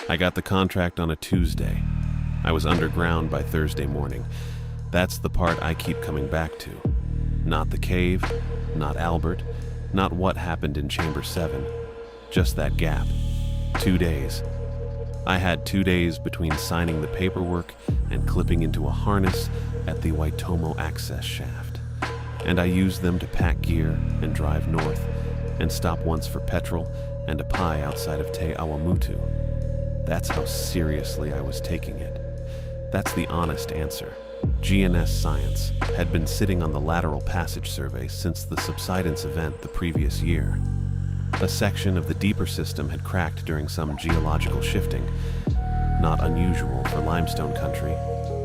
I got the contract on a Tuesday. I was underground by Thursday morning. That's the part I keep coming back to. Not the cave, not Albert, not what happened in Chamber 7. Just that gap. 2 days. I had 2 days between signing the paperwork and clipping into a harness at the Waitomo access shaft. And I used them to pack gear and drive north and stop once for petrol and a pie outside of Te Awamutu. That's how seriously I was taking it. That's the honest answer. GNS Science had been sitting on the lateral passage survey since the subsidence event the previous year. A section of the deeper system had cracked during some geological shifting. Not unusual for limestone country.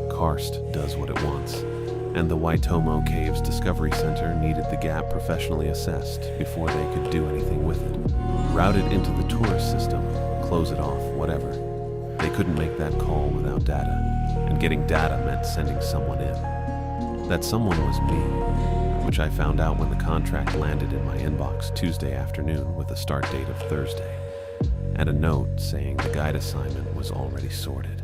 Karst does what it wants, and the Waitomo Caves Discovery Center needed the gap professionally assessed before they could do anything with it. Route it into the tourist system, close it off, whatever. They couldn't make that call without data, and getting data meant sending someone in. That someone was me, which I found out when the contract landed in my inbox Tuesday afternoon with a start date of Thursday, and a note saying the guide assignment was already sorted.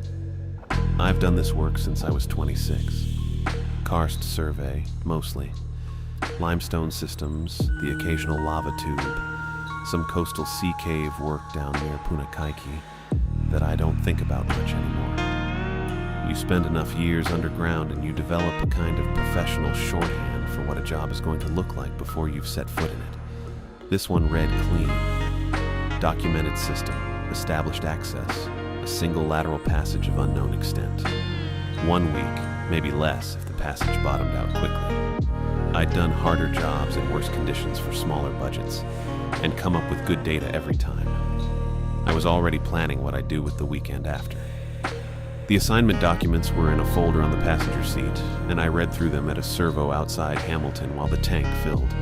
I've done this work since I was 26. Karst survey, mostly. Limestone systems, the occasional lava tube, some coastal sea cave work down near Punakaiki that I don't think about much anymore. You spend enough years underground and you develop a kind of professional shorthand for what a job is going to look like before you've set foot in it. This one read clean. Documented system, established access, a single lateral passage of unknown extent. 1 week, maybe less if the passage bottomed out quickly. I'd done harder jobs in worse conditions for smaller budgets, and come up with good data every time. I was already planning what I'd do with the weekend after. The assignment documents were in a folder on the passenger seat, and I read through them at a servo outside Hamilton while the tank filled.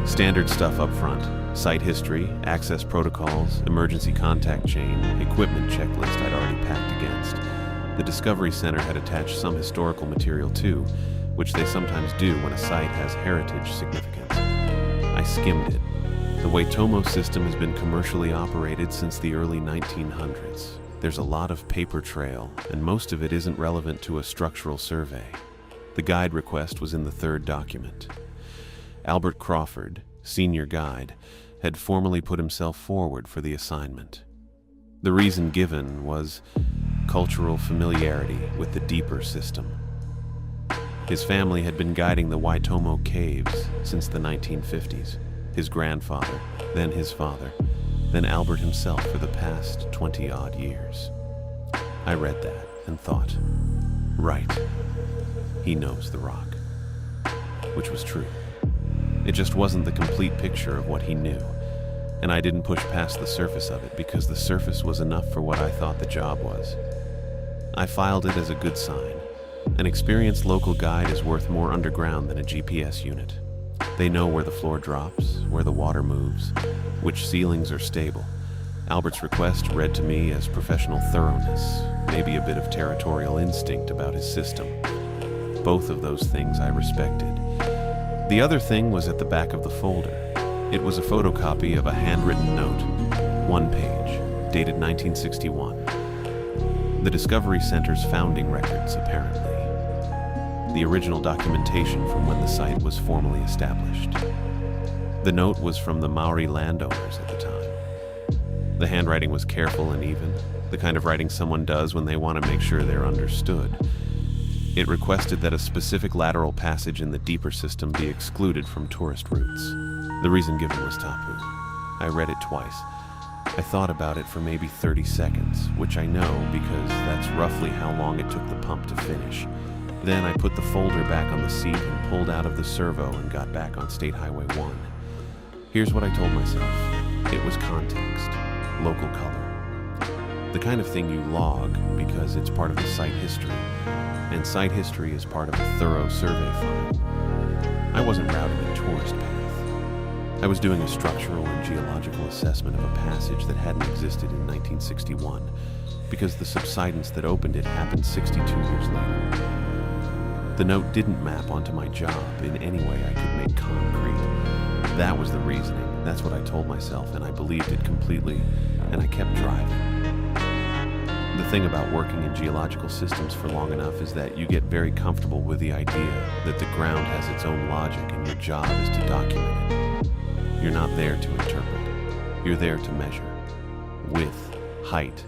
Standard stuff up front. Site history, access protocols, emergency contact chain, equipment checklist I'd already packed against. The Discovery Center had attached some historical material too, which they sometimes do when a site has heritage significance. I skimmed it. The Waitomo system has been commercially operated since the early 1900s. There's a lot of paper trail, and most of it isn't relevant to a structural survey. The guide request was in the third document. Albert Crawford, senior guide, had formally put himself forward for the assignment. The reason given was cultural familiarity with the deeper system. His family had been guiding the Waitomo Caves since the 1950s. His grandfather, then his father, then Albert himself for the past 20-odd years. I read that and thought, right, he knows the rock. Which was true. It just wasn't the complete picture of what he knew, and I didn't push past the surface of it because the surface was enough for what I thought the job was. I filed it as a good sign. An experienced local guide is worth more underground than a GPS unit. They know where the floor drops, where the water moves, which ceilings are stable. Albert's request read to me as professional thoroughness, maybe a bit of territorial instinct about his system. Both of those things I respected. The other thing was at the back of the folder. It was a photocopy of a handwritten note, 1 page, dated 1961. The Discovery Center's founding records, apparently. The original documentation from when the site was formally established. The note was from the Maori landowners at the time. The handwriting was careful and even, the kind of writing someone does when they want to make sure they're understood. It requested that a specific lateral passage in the deeper system be excluded from tourist routes. The reason given was tapu. I read it twice. I thought about it for maybe 30 seconds, which I know because that's roughly how long it took the pump to finish. Then I put the folder back on the seat and pulled out of the servo and got back on State Highway 1. Here's what I told myself. It was context, local color. The kind of thing you log because it's part of the site history. And site history is part of a thorough survey file. I wasn't routing a tourist path. I was doing a structural and geological assessment of a passage that hadn't existed in 1961 because the subsidence that opened it happened 62 years later. The note didn't map onto my job in any way I could make concrete. That was the reasoning. That's what I told myself, and I believed it completely, and I kept driving. thing about working in geological systems for long enough is that you get very comfortable with the idea that the ground has its own logic and your job is to document it. You're not there to interpret. You're there to measure. Width, height,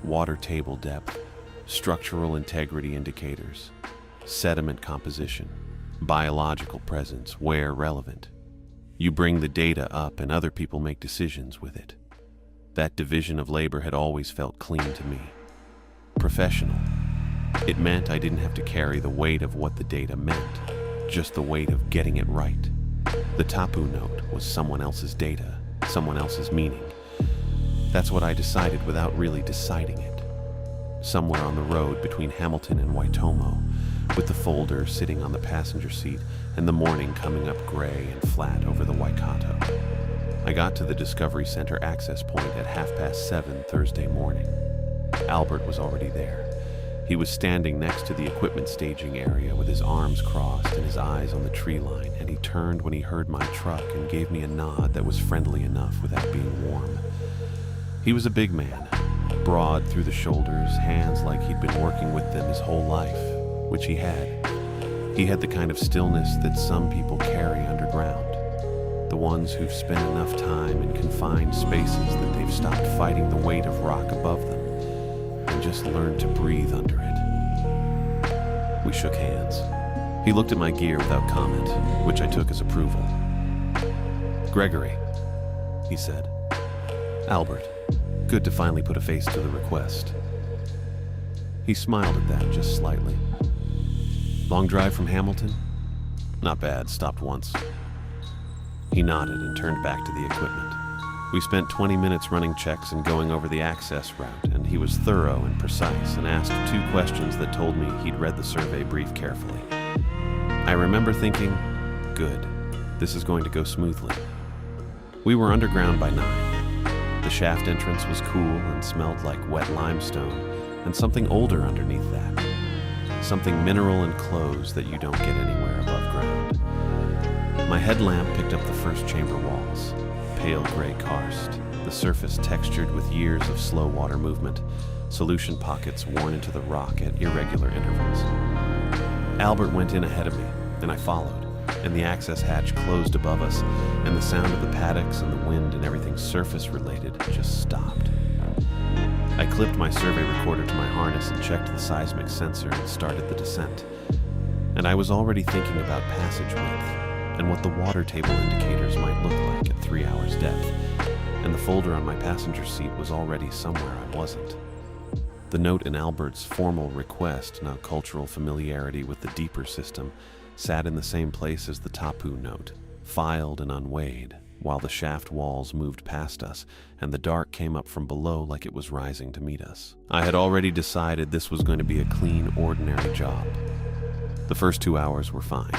water table depth, structural integrity indicators, sediment composition, biological presence where relevant. You bring the data up and other people make decisions with it. That division of labor had always felt clean to me. Professional. It meant I didn't have to carry the weight of what the data meant, just the weight of getting it right. The tapu note was someone else's data, someone else's meaning. That's what I decided without really deciding it. Somewhere on the road between Hamilton and Waitomo, with the folder sitting on the passenger seat and the morning coming up gray and flat over the Waikato. I got to the Discovery Center access point at 7:30 Thursday morning. Albert was already there. He was standing next to the equipment staging area with his arms crossed and his eyes on the tree line, and he turned when he heard my truck and gave me a nod that was friendly enough without being warm. He was a big man, broad through the shoulders, hands like he'd been working with them his whole life, which he had. He had the kind of stillness that some people carry underground. The ones who've spent enough time in confined spaces that they've stopped fighting the weight of rock above them and just learned to breathe under it. We shook hands. He looked at my gear without comment, which I took as approval. "Gregory," he said. "Albert, good to finally put a face to the request." He smiled at that just slightly. "Long drive from Hamilton?" "Not bad, stopped once." He nodded and turned back to the equipment. We spent 20 minutes running checks and going over the access route, and he was thorough and precise and asked 2 questions that told me he'd read the survey brief carefully. I remember thinking, good, this is going to go smoothly. We were underground by 9. The shaft entrance was cool and smelled like wet limestone, and something older underneath that. Something mineral and closed that you don't get anywhere above ground. My headlamp picked up the first chamber walls, pale gray karst, the surface textured with years of slow water movement, solution pockets worn into the rock at irregular intervals. Albert went in ahead of me, and I followed, and the access hatch closed above us, and the sound of the paddocks and the wind and everything surface-related just stopped. I clipped my survey recorder to my harness and checked the seismic sensor and started the descent. And I was already thinking about passage width, and what the water table indicators might look like at 3 hours depth, and the folder on my passenger seat was already somewhere I wasn't. The note in Albert's formal request, now cultural familiarity with the deeper system, sat in the same place as the tapu note, filed and unweighed, while the shaft walls moved past us, and the dark came up from below like it was rising to meet us. I had already decided this was going to be a clean, ordinary job. The first 2 hours were fine.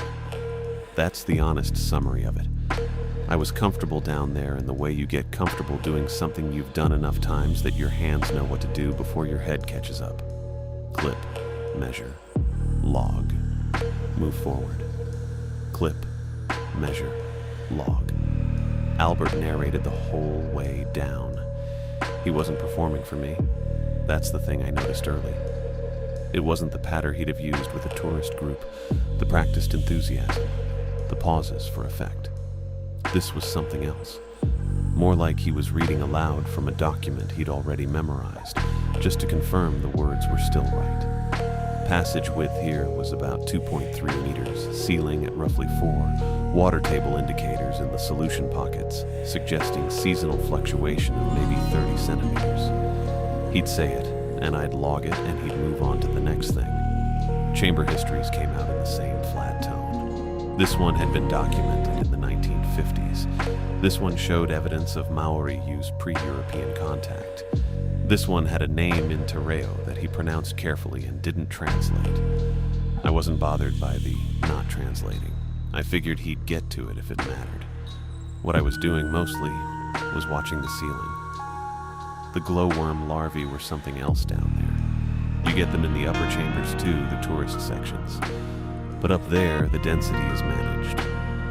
That's the honest summary of it. I was comfortable down there in the way you get comfortable doing something you've done enough times that your hands know what to do before your head catches up. Clip, measure, log, move forward. Clip, measure, log. Albert narrated the whole way down. He wasn't performing for me. That's the thing I noticed early. It wasn't the patter he'd have used with a tourist group, the practiced enthusiasm, the pauses for effect. This was something else. More like he was reading aloud from a document he'd already memorized, just to confirm the words were still right. Passage width here was about 2.3 meters, ceiling at roughly 4, water table indicators in the solution pockets, suggesting seasonal fluctuation of maybe 30 centimeters. He'd say it, and I'd log it, and he'd move on to the next thing. Chamber histories came out in the same flat tone. This one had been documented in the 1950s. This one showed evidence of Maori use pre-European contact. This one had a name in Te Reo that he pronounced carefully and didn't translate. I wasn't bothered by the not translating. I figured he'd get to it if it mattered. What I was doing mostly was watching the ceiling. The glowworm larvae were something else down there. You get them in the upper chambers too, the tourist sections. But up there, the density is managed.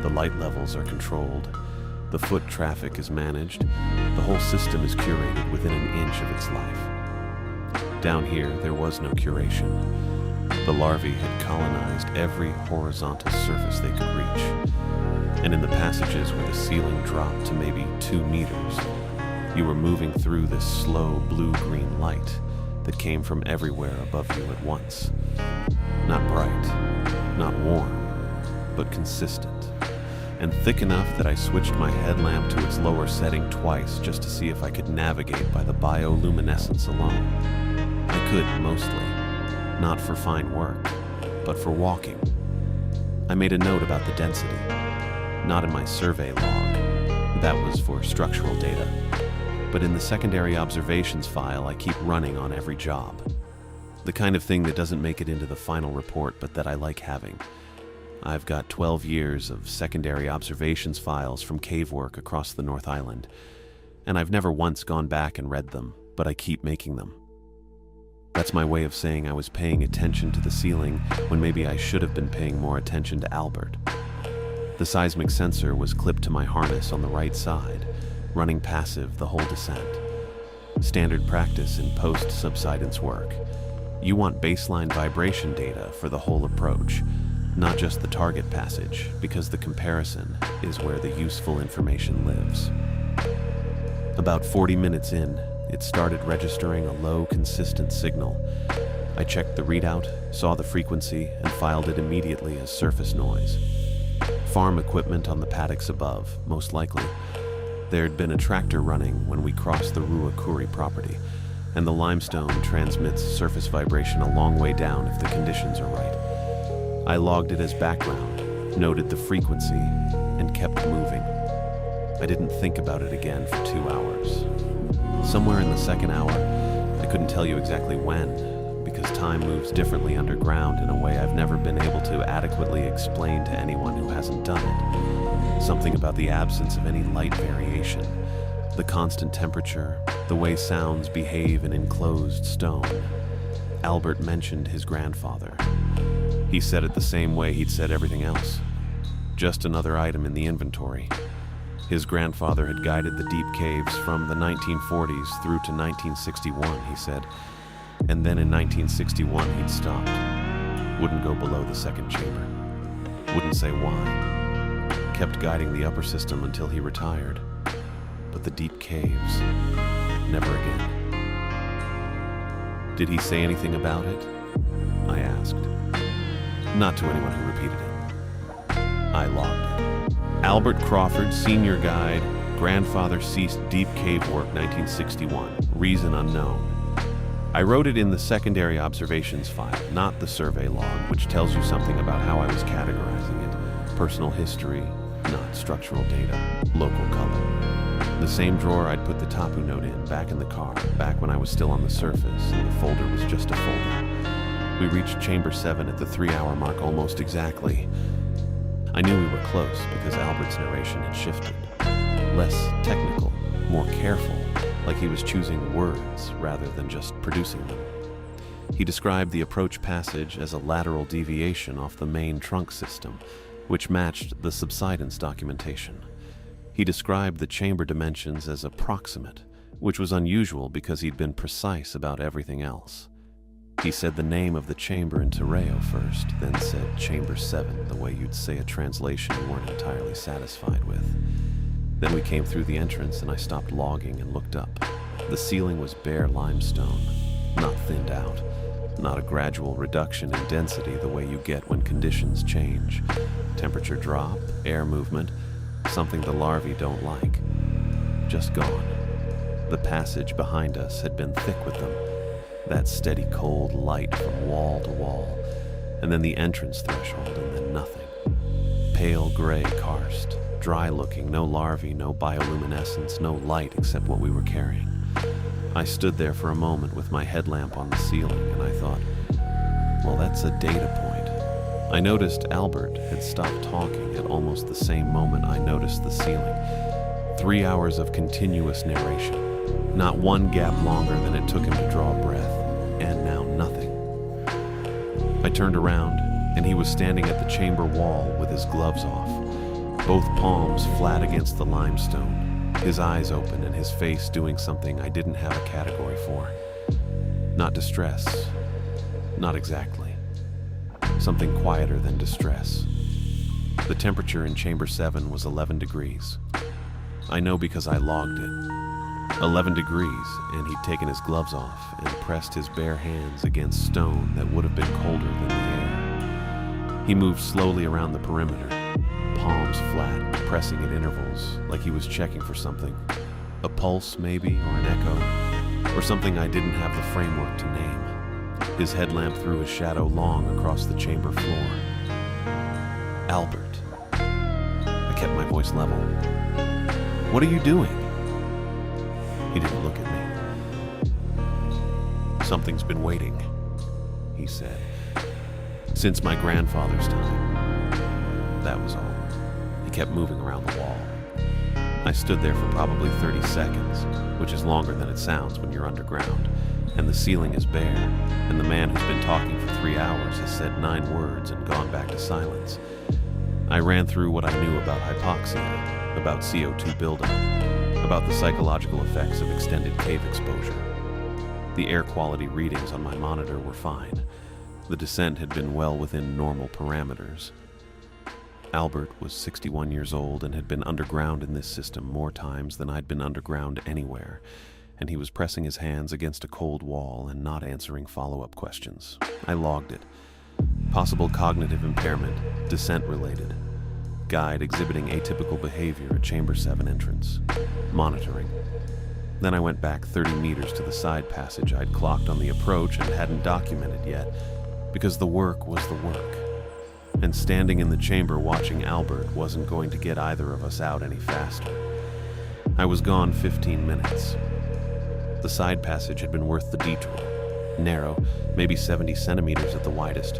The light levels are controlled. The foot traffic is managed. The whole system is curated within an inch of its life. Down here, there was no curation. The larvae had colonized every horizontal surface they could reach. And in the passages where the ceiling dropped to maybe 2 meters, you were moving through this slow blue-green light that came from everywhere above you at once. Not bright, not warm, but consistent, and thick enough that I switched my headlamp to its lower setting twice just to see if I could navigate by the bioluminescence alone. I could, mostly, not for fine work, but for walking. I made a note about the density, not in my survey log, that was for structural data, but in the secondary observations file I keep running on every job. The kind of thing that doesn't make it into the final report, but that I like having. I've got 12 years of secondary observations files from cave work across the North Island, and I've never once gone back and read them, but I keep making them. That's my way of saying I was paying attention to the ceiling when maybe I should have been paying more attention to Albert. The seismic sensor was clipped to my harness on the right side, running passive the whole descent. Standard practice in post-subsidence work. You want baseline vibration data for the whole approach, not just the target passage, because the comparison is where the useful information lives. About 40 minutes in, it started registering a low, consistent signal. I checked the readout, saw the frequency, and filed it immediately as surface noise. Farm equipment on the paddocks above, most likely. There had been a tractor running when we crossed the Ruakuri property, and the limestone transmits surface vibration a long way down if the conditions are right. I logged it as background, noted the frequency, and kept moving. I didn't think about it again for 2 hours. Somewhere in the second hour, I couldn't tell you exactly when, because time moves differently underground in a way I've never been able to adequately explain to anyone who hasn't done it. Something about the absence of any light variation, the constant temperature, the way sounds behave in enclosed stone. Albert mentioned his grandfather. He said it the same way he'd said everything else. Just another item in the inventory. His grandfather had guided the deep caves from the 1940s through to 1961, he said. And then in 1961 he'd stopped. Wouldn't go below the second chamber. Wouldn't say why. Kept guiding the upper system until he retired. But the deep caves, never again. Did he say anything about it? I asked. Not to anyone who repeated it. I logged it. Albert Crawford, senior guide, grandfather ceased deep cave work 1961, reason unknown. I wrote it in the secondary observations file, not the survey log, which tells you something about how I was categorizing it. Personal history, not structural data, local color. The same drawer I'd put the Tapu note in, back in the car, back when I was still on the surface, and the folder was just a folder. We reached Chamber 7 at the 3-hour mark almost exactly. I knew we were close because Albert's narration had shifted. Less technical, more careful, like he was choosing words rather than just producing them. He described the approach passage as a lateral deviation off the main trunk system, which matched the subsidence documentation. He described the chamber dimensions as approximate, which was unusual because he'd been precise about everything else. He said the name of the chamber in Terreo first, then said Chamber 7, the way you'd say a translation you weren't entirely satisfied with. Then we came through the entrance and I stopped logging and looked up. The ceiling was bare limestone, not thinned out, not a gradual reduction in density the way you get when conditions change. Temperature drop, air movement, something the larvae don't like. Just gone. The passage behind us had been thick with them. That steady cold light from wall to wall, and then the entrance threshold, and then nothing. Pale gray karst, dry looking, no larvae, no bioluminescence, no light except what we were carrying. I stood there for a moment with my headlamp on the ceiling, and I thought, well, that's a data point. I noticed Albert had stopped talking at almost the same moment I noticed the ceiling. 3 hours of continuous narration. Not one gap longer than it took him to draw a breath, and now nothing. I turned around, and he was standing at the chamber wall with his gloves off, both palms flat against the limestone, his eyes open and his face doing something I didn't have a category for. Not distress. Not exactly. Something quieter than distress. The temperature in Chamber 7 was 11 degrees. I know because I logged it. 11 degrees, and he'd taken his gloves off and pressed his bare hands against stone that would have been colder than the air. He moved slowly around the perimeter, palms flat, pressing at intervals, like he was checking for something. A pulse, maybe, or an echo, or something I didn't have the framework to name. His headlamp threw a shadow long across the chamber floor. Albert. I kept my voice level. What are you doing? He didn't look at me. Something's been waiting, he said. Since my grandfather's time. That was all. He kept moving around the wall. I stood there for probably 30 seconds, which is longer than it sounds when you're underground, and the ceiling is bare, and the man who's been talking for 3 hours has said 9 words and gone back to silence. I ran through what I knew about hypoxia, about CO2 buildup, about the psychological effects of extended cave exposure. The air quality readings on my monitor were fine. The descent had been well within normal parameters. Albert was 61 years old and had been underground in this system more times than I'd been underground anywhere, and he was pressing his hands against a cold wall and not answering follow-up questions. I logged it. Possible cognitive impairment, descent-related. Guide exhibiting atypical behavior at Chamber 7 entrance. Monitoring. Then I went back 30 meters to the side passage I'd clocked on the approach and hadn't documented yet, because the work was the work. And standing in the chamber watching Albert wasn't going to get either of us out any faster. I was gone 15 minutes. The side passage had been worth the detour. Narrow, maybe 70 centimeters at the widest,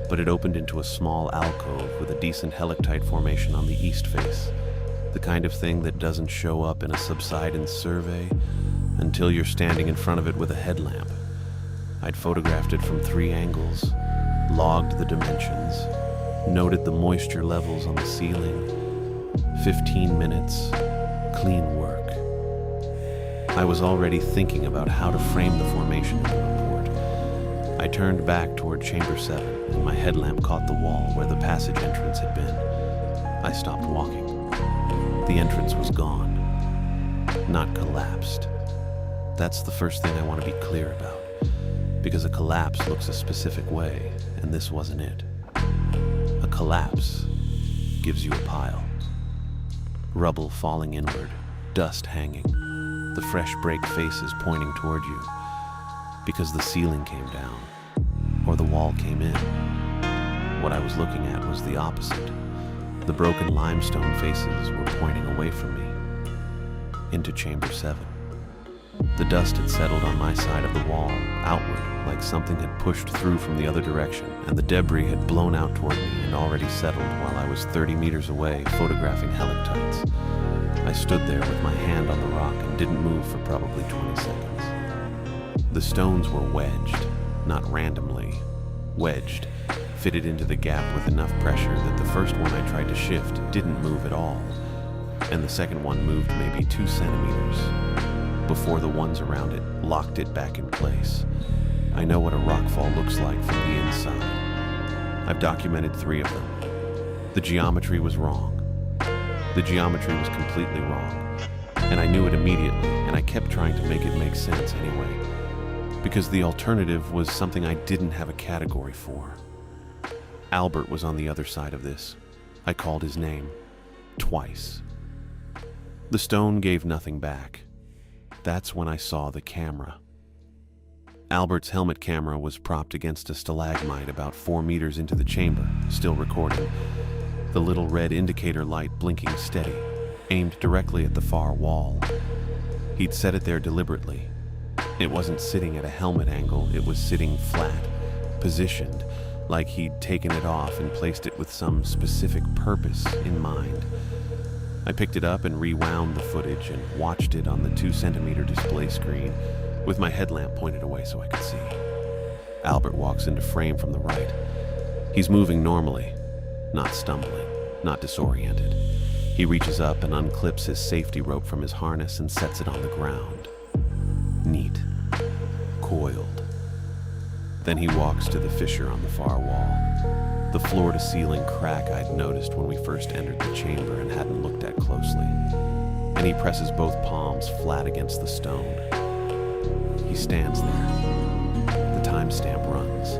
but it opened into a small alcove with a decent helictite formation on the east face. The kind of thing that doesn't show up in a subsidence survey until you're standing in front of it with a headlamp. I'd photographed it from 3 angles, logged the dimensions, noted the moisture levels on the ceiling. 15 minutes, clean work. I was already thinking about how to frame the formation in the report. I turned back toward Chamber 7, and my headlamp caught the wall where the passage entrance had been. I stopped walking. The entrance was gone, not collapsed. That's the first thing I want to be clear about, because a collapse looks a specific way, and this wasn't it. A collapse gives you a pile. Rubble falling inward, dust hanging, the fresh break faces pointing toward you, because the ceiling came down, or the wall came in. What I was looking at was the opposite. The broken limestone faces were pointing away from me, into Chamber 7. The dust had settled on my side of the wall, outward, like something had pushed through from the other direction, and the debris had blown out toward me and already settled while I was 30 meters away, photographing helictites. I stood there with my hand on the rock and didn't move for probably 20 seconds. The stones were wedged, not randomly, wedged, fitted into the gap with enough pressure that the first one I tried to shift didn't move at all, and the second one moved maybe 2 centimeters, before the ones around it locked it back in place. I know what a rockfall looks like from the inside. I've documented 3 of them. The geometry was wrong. The geometry was completely wrong, and I knew it immediately, and I kept trying to make it make sense anyway, because the alternative was something I didn't have a category for. Albert was on the other side of this. I called his name. Twice. The stone gave nothing back. That's when I saw the camera. Albert's helmet camera was propped against a stalagmite about 4 meters into the chamber, still recording. The little red indicator light blinking steady, aimed directly at the far wall. He'd set it there deliberately. It wasn't sitting at a helmet angle, it was sitting flat, positioned, like he'd taken it off and placed it with some specific purpose in mind. I picked it up and rewound the footage and watched it on the 2-centimeter display screen with my headlamp pointed away so I could see. Albert walks into frame from the right. He's moving normally, not stumbling, not disoriented. He reaches up and unclips his safety rope from his harness and sets it on the ground. Neat. Coiled. Then he walks to the fissure on the far wall, the floor-to-ceiling crack I'd noticed when we first entered the chamber and hadn't looked at closely. And he presses both palms flat against the stone. He stands there. The timestamp runs.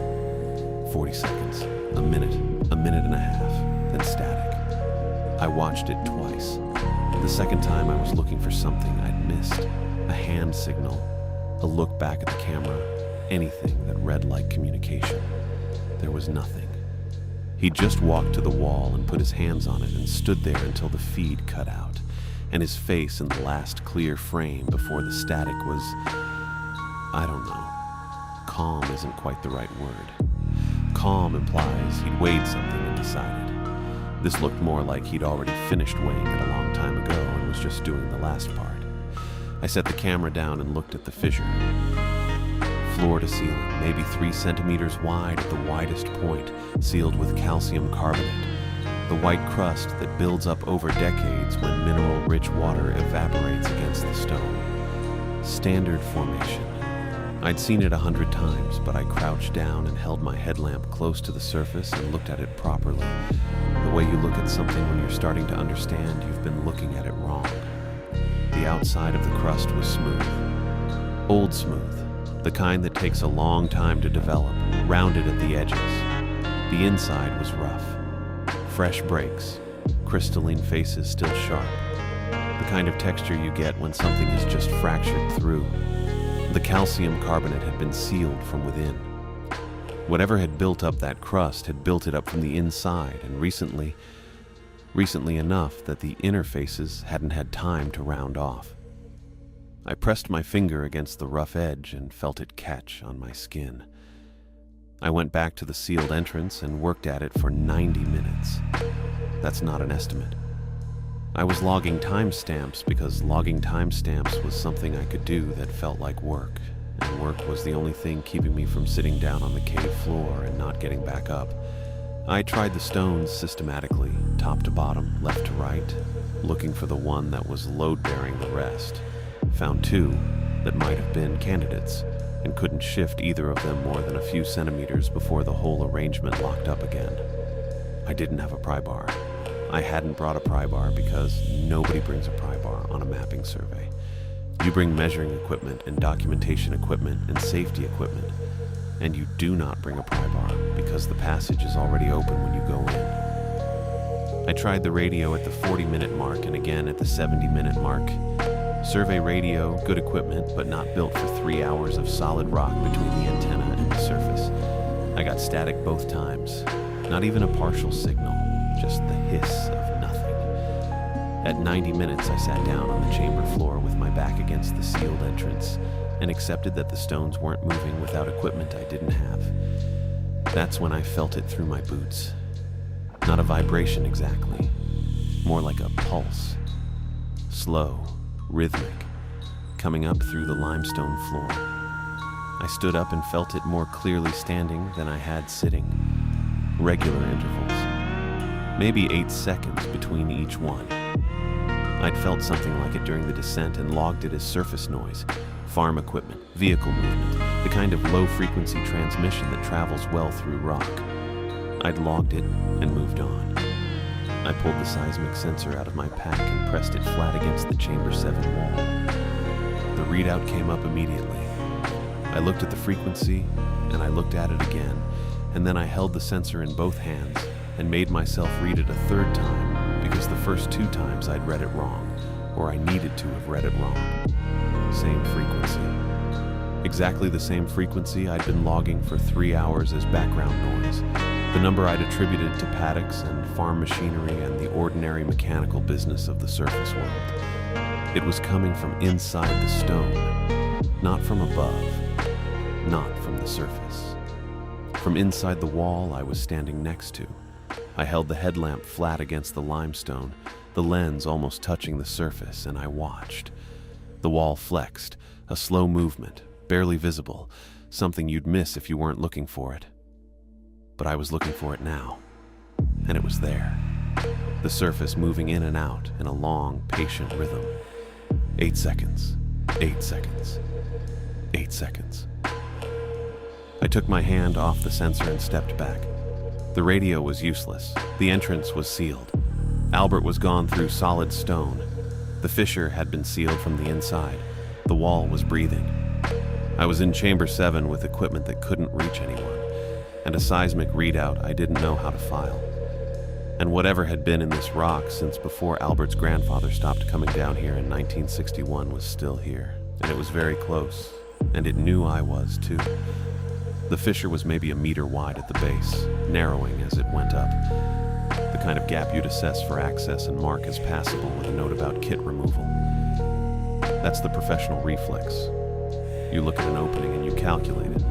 40 seconds, a minute and a half, then static. I watched it twice. The second time I was looking for something I'd missed. A hand signal, a look back at the camera, anything that read like communication. There was nothing. He just walked to the wall and put his hands on it and stood there until the feed cut out, and his face in the last clear frame before the static was, I don't know. Calm isn't quite the right word. Calm implies he'd weighed something and decided. This looked more like he'd already finished weighing it a long time ago and was just doing the last part. I set the camera down and looked at the fissure. Floor to ceiling, maybe 3 centimeters wide at the widest point, sealed with calcium carbonate. The white crust that builds up over decades when mineral-rich water evaporates against the stone. Standard formation. I'd seen it 100 times, but I crouched down and held my headlamp close to the surface and looked at it properly. The way you look at something when you're starting to understand you've been looking at it wrong. The outside of the crust was smooth. Old smooth. The kind that takes a long time to develop, rounded at the edges. The inside was rough. Fresh breaks, crystalline faces still sharp. The kind of texture you get when something is just fractured through. The calcium carbonate had been sealed from within. Whatever had built up that crust had built it up from the inside, and recently enough that the inner faces hadn't had time to round off. I pressed my finger against the rough edge and felt it catch on my skin. I went back to the sealed entrance and worked at it for 90 minutes. That's not an estimate. I was logging timestamps because logging timestamps was something I could do that felt like work, and work was the only thing keeping me from sitting down on the cave floor and not getting back up. I tried the stones systematically, top to bottom, left to right, looking for the one that was load-bearing the rest. Found 2 that might have been candidates, and couldn't shift either of them more than a few centimeters before the whole arrangement locked up again. I didn't have a pry bar. I hadn't brought a pry bar because nobody brings a pry bar on a mapping survey. You bring measuring equipment and documentation equipment and safety equipment, and you do not bring a pry bar because the passage is already open when you go in. I tried the radio at the 40-minute mark and again at the 70-minute mark. Survey radio, good equipment, but not built for 3 hours of solid rock between the antenna and the surface. I got static both times. Not even a partial signal, just the hiss of nothing. At 90 minutes, I sat down on the chamber floor with my back against the sealed entrance and accepted that the stones weren't moving without equipment I didn't have. That's when I felt it through my boots. Not a vibration exactly, more like a pulse. Slow, rhythmic, coming up through the limestone floor. I stood up and felt it more clearly standing than I had sitting. Regular intervals. Maybe 8 seconds between each one. I'd felt something like it during the descent and logged it as surface noise, farm equipment, vehicle movement, the kind of low-frequency transmission that travels well through rock. I'd logged it and moved on. I pulled the seismic sensor out of my pack and pressed it flat against the Chamber 7 wall. The readout came up immediately. I looked at the frequency, and I looked at it again, and then I held the sensor in both hands and made myself read it a 3rd time because the first 2 times I'd read it wrong, or I needed to have read it wrong. Same frequency. Exactly the same frequency I'd been logging for 3 hours as background noise. The number I'd attributed to paddocks and farm machinery and the ordinary mechanical business of the surface world. It was coming from inside the stone, not from above, not from the surface. From inside the wall I was standing next to. I held the headlamp flat against the limestone, the lens almost touching the surface, and I watched. The wall flexed, a slow movement, barely visible, something you'd miss if you weren't looking for it. But I was looking for it now, and it was there. The surface moving in and out in a long, patient rhythm. 8 seconds, 8 seconds, 8 seconds. I took my hand off the sensor and stepped back. The radio was useless. The entrance was sealed. Albert was gone through solid stone. The fissure had been sealed from the inside. The wall was breathing. I was in Chamber 7 with equipment that couldn't reach anyone, and a seismic readout I didn't know how to file. And whatever had been in this rock since before Albert's grandfather stopped coming down here in 1961 was still here, and it was very close, and it knew I was too. The fissure was maybe a meter wide at the base, narrowing as it went up. The kind of gap you'd assess for access and mark as passable with a note about kit removal. That's the professional reflex. You look at an opening and you calculate it.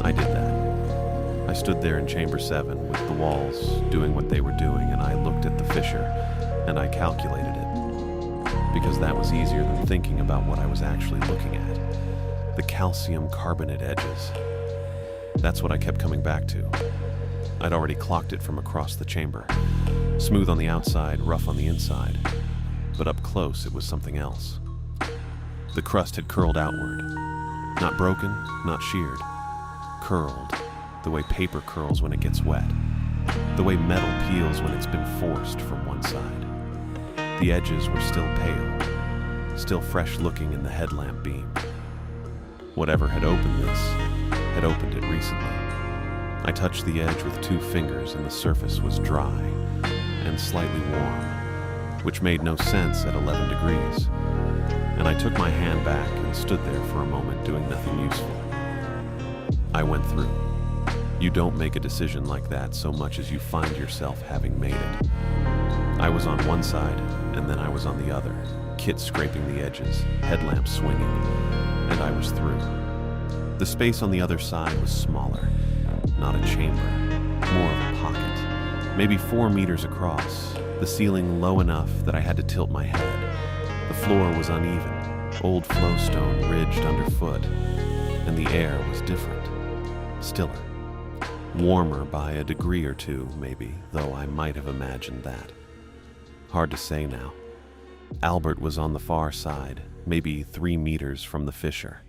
I did that. I stood there in Chamber 7 with the walls doing what they were doing, and I looked at the fissure and I calculated it. Because that was easier than thinking about what I was actually looking at. The calcium carbonate edges. That's what I kept coming back to. I'd already clocked it from across the chamber. Smooth on the outside, rough on the inside. But up close, it was something else. The crust had curled outward. Not broken, not sheared. Curled, the way paper curls when it gets wet. The way metal peels when it's been forced from one side. The edges were still pale, still fresh-looking in the headlamp beam. Whatever had opened this had opened it recently. I touched the edge with 2 fingers and the surface was dry and slightly warm, which made no sense at 11 degrees. And I took my hand back and stood there for a moment doing nothing useful. I went through. You don't make a decision like that so much as you find yourself having made it. I was on one side and then I was on the other, kit scraping the edges, headlamp swinging, and I was through. The space on the other side was smaller, not a chamber, more of a pocket, maybe 4 meters across, the ceiling low enough that I had to tilt my head. The floor was uneven, old flowstone ridged underfoot, and the air was different, stiller, warmer by a degree or 2, maybe, though I might have imagined that. Hard to say now. Albert was on the far side, maybe 3 meters from the fissure.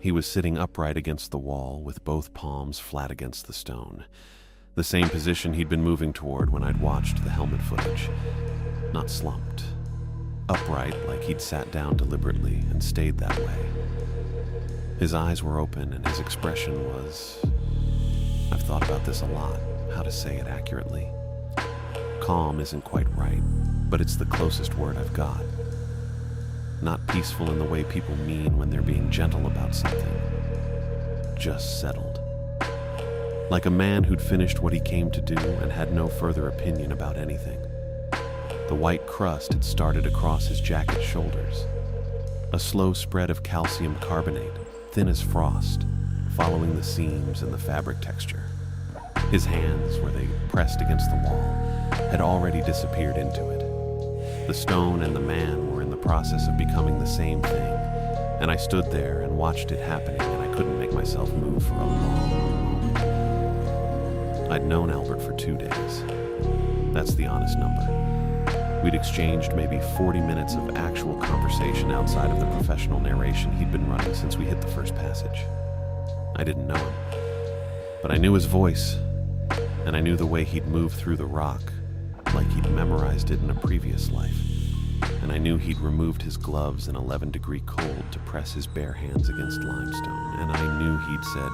He was sitting upright against the wall with both palms flat against the stone, the same position he'd been moving toward when I'd watched the helmet footage. Not slumped. Upright like he'd sat down deliberately and stayed that way. His eyes were open and his expression was... I've thought about this a lot, how to say it accurately. Calm isn't quite right, but it's the closest word I've got. Not peaceful in the way people mean when they're being gentle about something. Just settled. Like a man who'd finished what he came to do and had no further opinion about anything. The white crust had started across his jacket shoulders. A slow spread of calcium carbonate, thin as frost, following the seams and the fabric texture. His hands, where they pressed against the wall, had already disappeared into it. The stone and the man were in the process of becoming the same thing, and I stood there and watched it happening, and I couldn't make myself move for a long moment. I'd known Albert for 2 days. That's the honest number. We'd exchanged maybe 40 minutes of actual conversation outside of the professional narration he'd been running since we hit the first passage. I didn't know him, but I knew his voice, and I knew the way he'd move through the rock, like he'd memorized it in a previous life. And I knew he'd removed his gloves in 11-degree cold to press his bare hands against limestone, and I knew he'd said,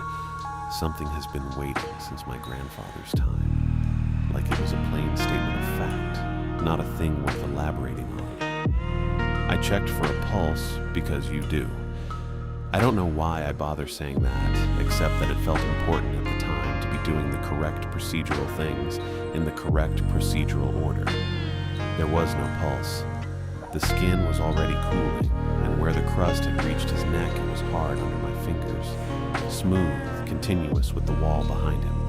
"Something has been waiting since my grandfather's time," like it was a plain statement of fact, not a thing worth elaborating on. I checked for a pulse, because you do. I don't know why I bother saying that, except that it felt important at the time to be doing the correct procedural things in the correct procedural order. There was no pulse. The skin was already cooling, and where the crust had reached his neck, it was hard under my fingers, smooth, continuous with the wall behind him.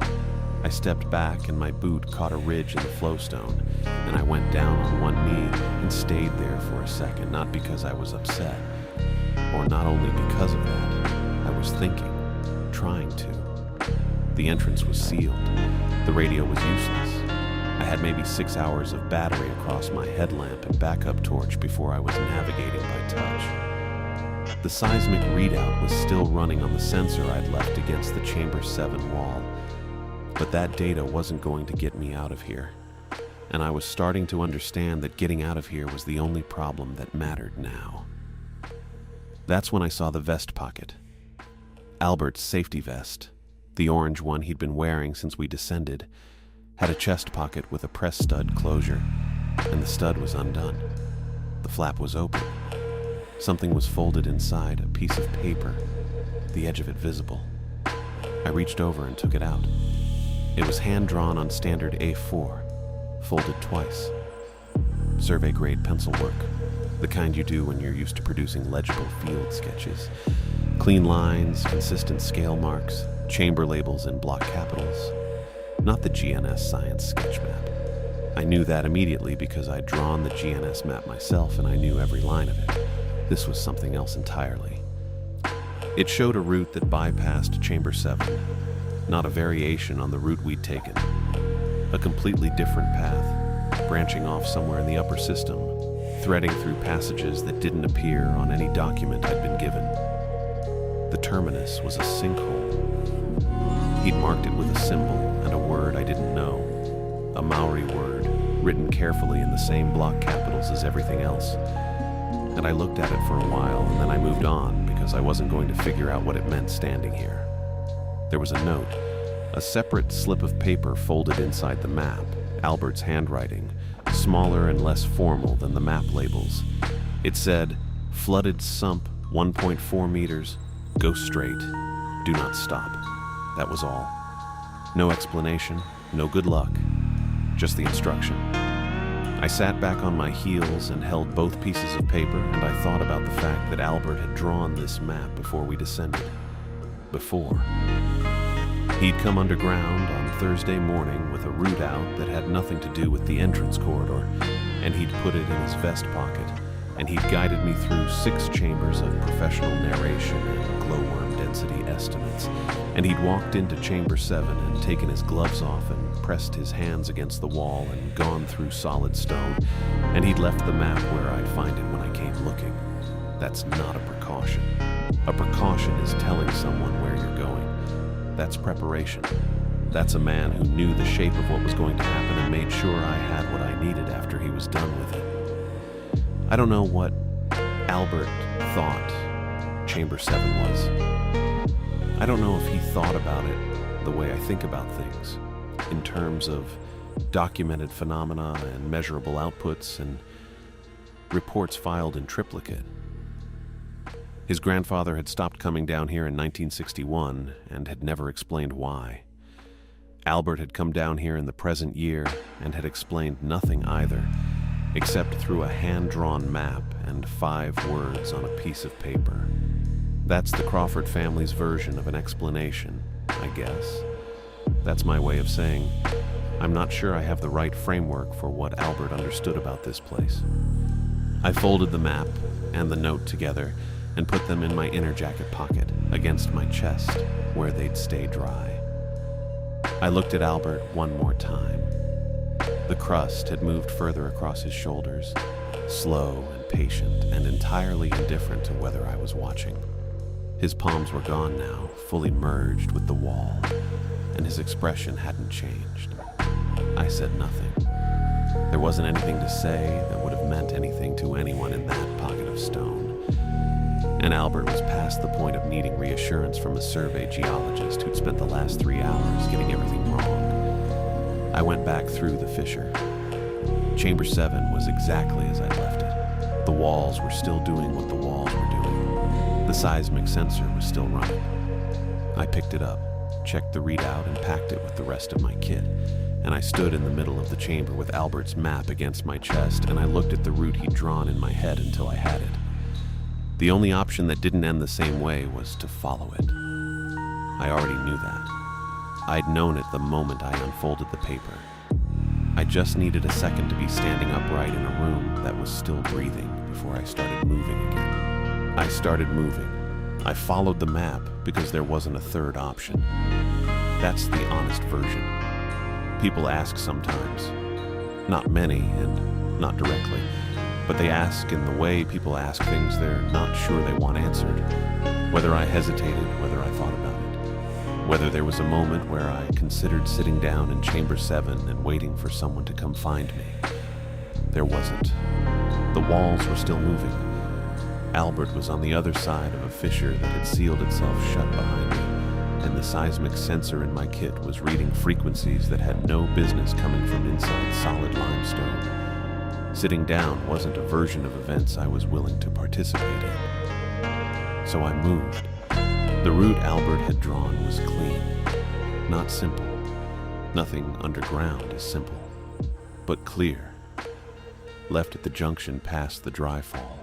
I stepped back, and my boot caught a ridge in the flowstone, and I went down on one knee and stayed there for a second, not because I was upset, or not only because of that. I was thinking, trying to. The entrance was sealed. The radio was useless. I had maybe 6 hours of battery across my headlamp and backup torch before I was navigating by touch. The seismic readout was still running on the sensor I'd left against the Chamber 7 wall. But that data wasn't going to get me out of here. And I was starting to understand that getting out of here was the only problem that mattered now. That's when I saw the vest pocket. Albert's safety vest, the orange one he'd been wearing since we descended, had a chest pocket with a press stud closure, and the stud was undone. The flap was open. Something was folded inside, a piece of paper, the edge of it visible. I reached over and took it out. It was hand-drawn on standard A4, folded twice. Survey-grade pencil work, the kind you do when you're used to producing legible field sketches. Clean lines, consistent scale marks, chamber labels in block capitals. Not the GNS science sketch map. I knew that immediately because I'd drawn the GNS map myself and I knew every line of it. This was something else entirely. It showed a route that bypassed Chamber 7, not a variation on the route we'd taken. A completely different path, branching off somewhere in the upper system, threading through passages that didn't appear on any document I'd been given. The terminus was a sinkhole. He'd marked it with a symbol and a word I didn't know, a Maori word, written carefully in the same block capitals as everything else. And I looked at it for a while, and then I moved on because I wasn't going to figure out what it meant standing here. There was a note, a separate slip of paper folded inside the map, Albert's handwriting, smaller and less formal than the map labels. It said, "Flooded sump, 1.4 meters, go straight, do not stop." That was all. No explanation, no good luck, just the instruction. I sat back on my heels and held both pieces of paper, and I thought about the fact that Albert had drawn this map before we descended. Before. He'd come underground on Thursday morning with a route out that had nothing to do with the entrance corridor, and he'd put it in his vest pocket, and he'd guided me through 6 chambers of professional narration and glowworm density estimates, and he'd walked into Chamber 7 and taken his gloves off and pressed his hands against the wall and gone through solid stone, and he'd left the map where I'd find it when I came looking. That's not a precaution. A precaution is telling someone where you're going. That's preparation. That's a man who knew the shape of what was going to happen and made sure I had what I needed after he was done with it. I don't know what Albert thought Chamber 7 was. I don't know if he thought about it the way I think about things, in terms of documented phenomena and measurable outputs and reports filed in triplicate. His grandfather had stopped coming down here in 1961 and had never explained why. Albert had come down here in the present year and had explained nothing either, except through a hand-drawn map and 5 words on a piece of paper. That's the Crawford family's version of an explanation, I guess. That's my way of saying, I'm not sure I have the right framework for what Albert understood about this place. I folded the map and the note together and put them in my inner jacket pocket, against my chest, where they'd stay dry. I looked at Albert one more time. The crust had moved further across his shoulders, slow and patient and entirely indifferent to whether I was watching. His palms were gone now, fully merged with the wall, and his expression hadn't changed. I said nothing. There wasn't anything to say that would have meant anything to anyone in that pocket of stone. And Albert was past the point of needing reassurance from a survey geologist who'd spent the last 3 hours getting everything wrong. I went back through the fissure. Chamber 7 was exactly as I left it. The walls were still doing what the walls were doing. The seismic sensor was still running. I picked it up, checked the readout, and packed it with the rest of my kit. And I stood in the middle of the chamber with Albert's map against my chest, and I looked at the route he'd drawn in my head until I had it. The only option that didn't end the same way was to follow it. I already knew that. I'd known it the moment I unfolded the paper. I just needed a second to be standing upright in a room that was still breathing before I started moving again. I started moving. I followed the map because there wasn't a third option. That's the honest version. People ask sometimes. Not many, and not directly. but they ask in the way people ask things they're not sure they want answered. Whether I hesitated, whether I thought about it, whether there was a moment where I considered sitting down in Chamber 7 and waiting for someone to come find me. There wasn't. The walls were still moving. Albert was on the other side of a fissure that had sealed itself shut behind me, and the seismic sensor in my kit was reading frequencies that had no business coming from inside solid limestone. Sitting down wasn't a version of events I was willing to participate in. So I moved. The route Albert had drawn was clean, not simple. Nothing underground is simple, but clear. Left at the junction past the dry fall.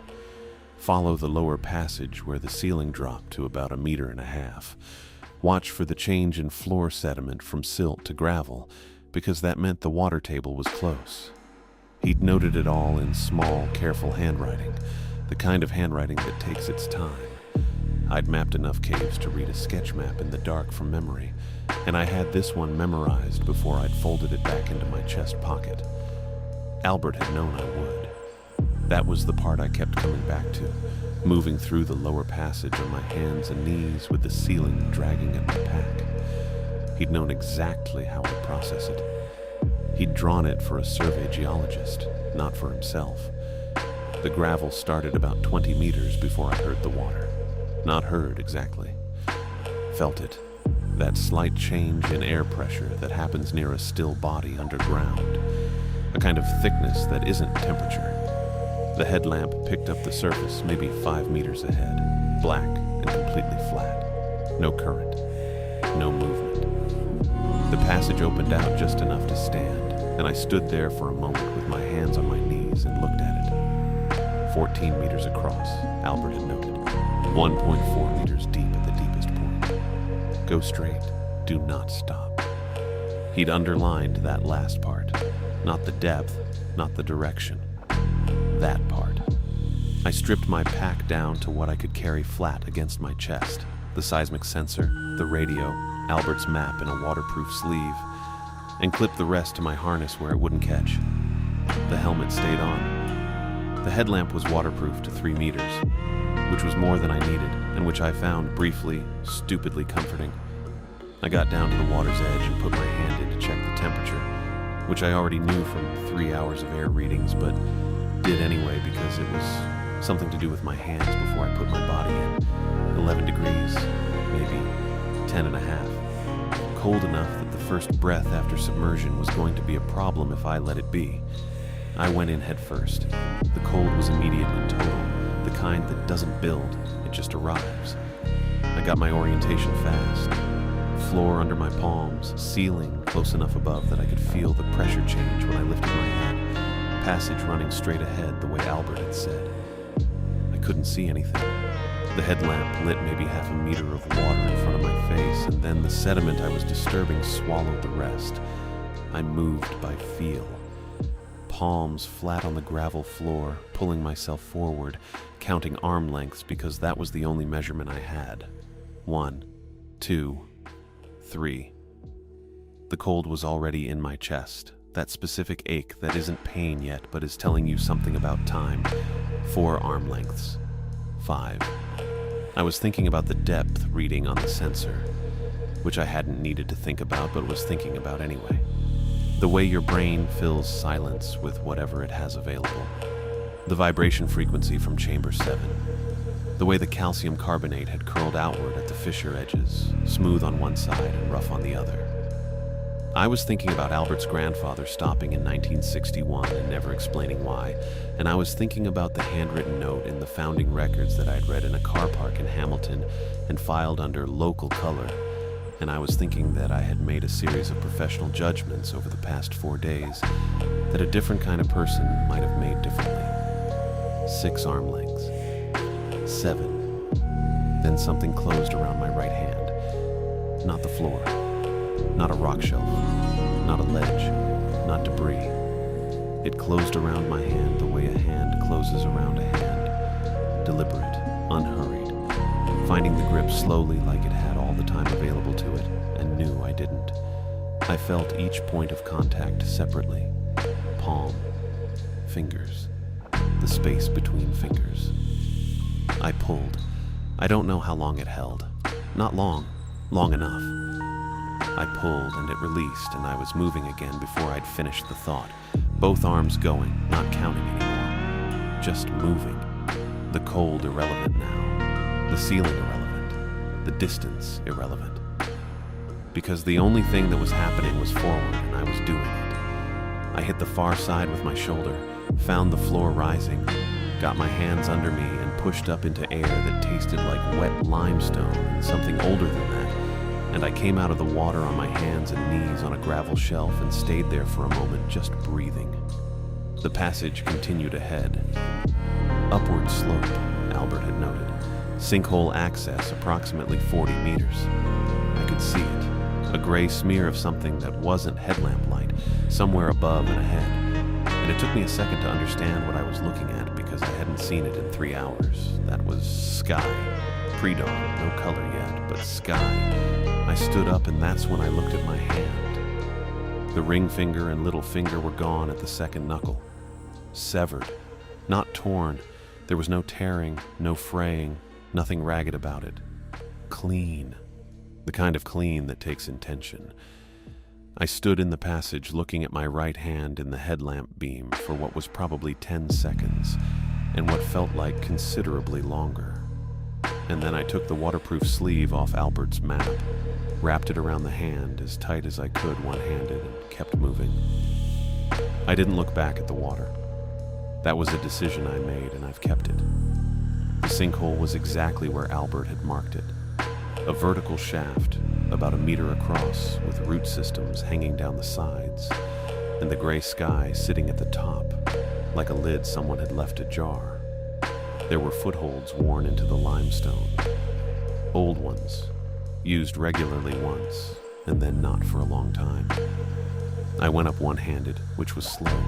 Follow the lower passage where the ceiling dropped to about 1.5 meters. Watch for the change in floor sediment from silt to gravel, because that meant the water table was close. He'd noted it all in small, careful handwriting, the kind of handwriting that takes its time. I'd mapped enough caves to read a sketch map in the dark from memory, and I had this one memorized before I'd folded it back into my chest pocket. Albert had known I would. That was the part I kept coming back to, moving through the lower passage on my hands and knees with the ceiling dragging at my pack. He'd known exactly how I'd process it. He'd drawn it for a survey geologist, not for himself. The gravel started about 20 meters before I heard the water. Not heard exactly. Felt it. That slight change in air pressure that happens near a still body underground. A kind of thickness that isn't temperature. The headlamp picked up the surface maybe 5 meters ahead, black and completely flat. No current, no movement. The passage opened out just enough to stand, and I stood there for a moment with my hands on my knees and looked at it. 14 meters across, Albert had noted. 1.4 meters deep at the deepest point. Go straight, do not stop. He'd underlined that last part. Not the depth, not the direction. That part. I stripped my pack down to what I could carry flat against my chest. The seismic sensor, the radio, Albert's map in a waterproof sleeve, and clipped the rest to my harness where it wouldn't catch. The helmet stayed on. The headlamp was waterproof to 3 meters, which was more than I needed, and which I found briefly, stupidly comforting. I got down to the water's edge and put my hand in to check the temperature, which I already knew from 3 hours of air readings, but did anyway because it was something to do with my hands before I put my body in. 11 degrees, maybe 10.5. Cold enough that the first breath after submersion was going to be a problem if I let it be. I went in head first. The cold was immediate and total, the kind that doesn't build, it just arrives. I got my orientation fast. Floor under my palms, ceiling close enough above that I could feel the pressure change when I lifted my head. Passage running straight ahead the way Albert had said. I couldn't see anything. The headlamp lit maybe 0.5 meter of water in front of my face, and then the sediment I was disturbing swallowed the rest. I moved by feel. Palms flat on the gravel floor, pulling myself forward, counting arm lengths because that was the only measurement I had. 1, 2, 3. The cold was already in my chest. That specific ache that isn't pain yet but is telling you something about time. 4 arm lengths. 5. I was thinking about the depth reading on the sensor, which I hadn't needed to think about but was thinking about anyway. The way your brain fills silence with whatever it has available. The vibration frequency from Chamber 7. The way the calcium carbonate had curled outward at the fissure edges, smooth on one side and rough on the other. I was thinking about Albert's grandfather stopping in 1961 and never explaining why, and I was thinking about the handwritten note in the founding records that I'd read in a car park in Hamilton and filed under local color, and I was thinking that I had made a series of professional judgments over the past 4 days that a different kind of person might have made differently. 6 arm lengths. 7. Then something closed around my right hand. Not the floor. Not a rock shelf, not a ledge, not debris. It closed around my hand the way a hand closes around a hand. Deliberate, unhurried, finding the grip slowly like it had all the time available to it, and knew I didn't. I felt each point of contact separately. Palm, fingers, the space between fingers. I pulled. I don't know how long it held. Not long. Long enough. I pulled and it released, and I was moving again before I'd finished the thought. Both arms going, not counting anymore. Just moving. The cold irrelevant now. The ceiling irrelevant. The distance irrelevant. Because the only thing that was happening was forward, and I was doing it. I hit the far side with my shoulder, found the floor rising, got my hands under me, and pushed up into air that tasted like wet limestone and something older than that, and I came out of the water on my hands and knees on a gravel shelf and stayed there for a moment, just breathing. The passage continued ahead. Upward slope, Albert had noted. Sinkhole access approximately 40 meters. I could see it. A gray smear of something that wasn't headlamp light, somewhere above and ahead. And it took me a second to understand what I was looking at because I hadn't seen it in 3 hours. That was sky. Pre-dawn, no color yet, but sky. I stood up, and that's when I looked at my hand. The ring finger and little finger were gone at the second knuckle. Severed. Not torn. There was no tearing, no fraying, nothing ragged about it. Clean. The kind of clean that takes intention. I stood in the passage looking at my right hand in the headlamp beam for what was probably 10 seconds, and what felt like considerably longer. And then I took the waterproof sleeve off Albert's map, wrapped it around the hand as tight as I could one-handed, and kept moving. I didn't look back at the water. That was a decision I made, and I've kept it. The sinkhole was exactly where Albert had marked it. A vertical shaft, about 1 meter across, with root systems hanging down the sides, and the gray sky sitting at the top, like a lid someone had left ajar. There were footholds worn into the limestone. Old ones, used regularly once, and then not for a long time. I went up one-handed, which was slow,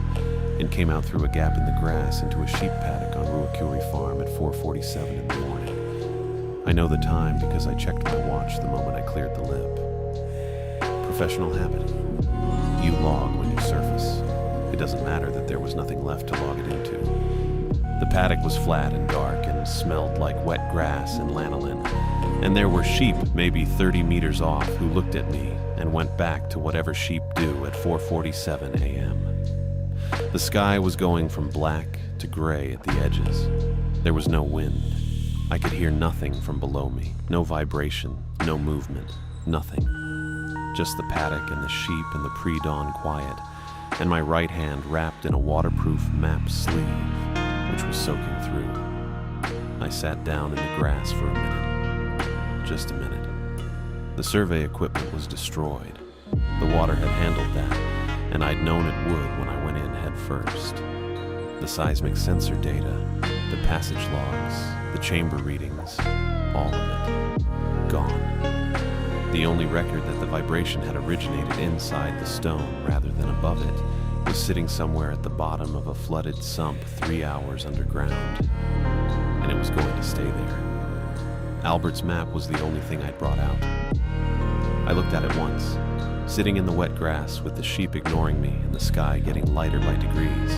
and came out through a gap in the grass into a sheep paddock on Ruakuri Farm at 4:47 in the morning. I know the time because I checked my watch the moment I cleared the lip. Professional habit. You log when you surface. It doesn't matter that there was nothing left to log it into. The paddock was flat and dark and smelled like wet grass and lanolin, and there were sheep maybe 30 meters off who looked at me and went back to whatever sheep do at 4:47 a.m. The sky was going from black to gray at the edges. There was no wind. I could hear nothing from below me, no vibration, no movement, nothing. Just the paddock and the sheep and the pre-dawn quiet, and my right hand wrapped in a waterproof map sleeve, which was soaking through. I sat down in the grass for a minute. Just a minute. The survey equipment was destroyed. The water had handled that, and I'd known it would when I went in head first. The seismic sensor data, the passage logs, the chamber readings, all of it, gone. The only record that the vibration had originated inside the stone rather than above it was sitting somewhere at the bottom of a flooded sump 3 hours underground, and it was going to stay there. Albert's map was the only thing I'd brought out. I looked at it once, sitting in the wet grass with the sheep ignoring me and the sky getting lighter by degrees,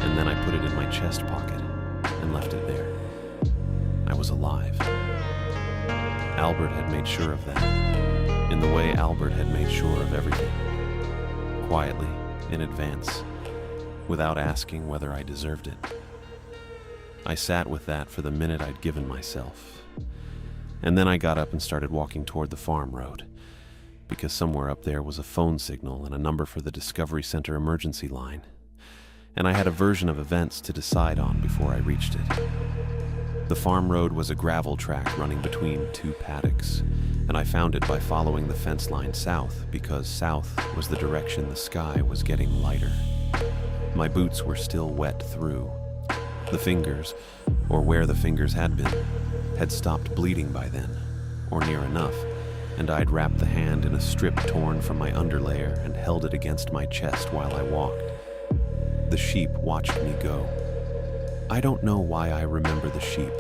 and then I put it in my chest pocket and left it there. I was alive. Albert had made sure of that, in the way Albert had made sure of everything. Quietly, in advance, without asking whether I deserved it. I sat with that for the minute I'd given myself. And then I got up and started walking toward the farm road, because somewhere up there was a phone signal and a number for the Discovery Center emergency line. And I had a version of events to decide on before I reached it. The farm road was a gravel track running between 2 paddocks, and I found it by following the fence line south, because south was the direction the sky was getting lighter. My boots were still wet through. The fingers, or where the fingers had been, had stopped bleeding by then, or near enough, and I'd wrapped the hand in a strip torn from my underlayer and held it against my chest while I walked. The sheep watched me go. I don't know why I remember the sheep.